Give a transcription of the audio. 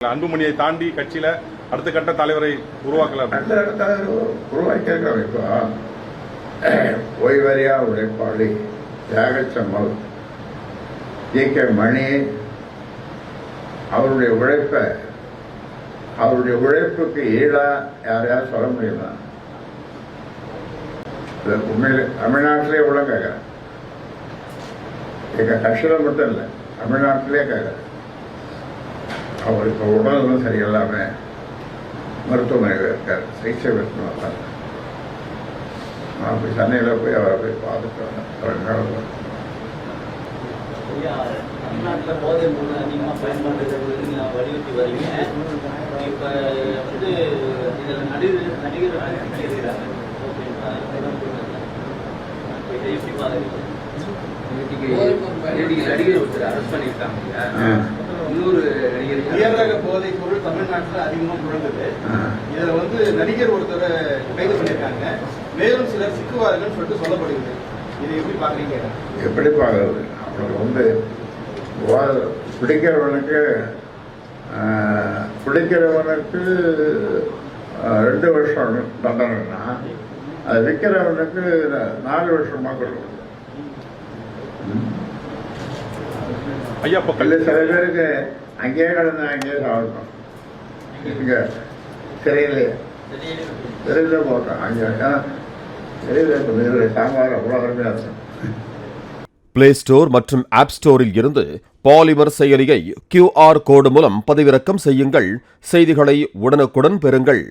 அன்புமணியை தாண்டி கட்சியில அடுத்த கட்ட தலைவரை உருவாக்கலாம். உருவாக்கியிருக்காங்க. இப்போ ஓய்வறியா உழைப்பாளி தியாகச்சம்மல் ஜே.கே. மணி அவருடைய உழைப்புக்கு ஈடா யாரையாவது சொல்ல முடியுமா? உண்மையிலே தமிழ்நாட்டிலே உள்ள கேட்கிறேன். எங்க கட்சியில மட்டும் இல்லை, தமிழ்நாட்டிலே கேட்கிறேன். அவர் இப்போ உடலும் சரியில்லாம மருத்துவமனையில் இருக்கார், சிகிச்சை பெற்று வந்தார். நான் போய் சென்னையில் போய் அவரை போய் பார்த்துட்டு வந்தேன். தமிழ்நாட்டில் போதை பொருள் அதிகமாக பயன்படுத்துறது வலியுறுத்தி வரீங்க. இப்போ வந்து இதில் நடிகர் இதை எப்படி பாருங்க. நடிகர் ஒருத்தர் அரெஸ்ட் பண்ணியிருக்காங்க. இன்னொரு நடிகர் உயர்ரக போதை பொருள் தமிழ்நாட்டில் அதிகமாக புழங்குது. இதில் வந்து நடிகர் ஒருத்தரை கைது பண்ணியிருக்காங்க. மேலும் சிலர் சிக்குவார்கள் சொல்லிட்டு சொல்லப்படுகிறது. இதை எப்படி பார்க்குறீங்க? எப்படி பார்க்கறது? அவங்களுக்கு வந்து பிடிக்கிறவனுக்கு 2 வருஷம் தண்டனைனா, அது விற்கிறவனுக்கு 4 வருஷமா கொடுக்கணும். ஐயா சில பேருக்கு அங்கேயே கிடந்து அங்கேயே சாப்பிடணும். இங்க சிறையில போட்டோம். அங்கே சிறையில் சாம்பார் அவ்வளோ அருமையாக இருக்கும். பிளே ஸ்டோர் மற்றும் ஆப் ஸ்டோரில் இருந்து பாலிமர் செயலியை QR கோடு மூலம் பதிவிறக்கம் செய்யுங்கள். செய்திகளை உடனுக்குடன் பெறுங்கள்.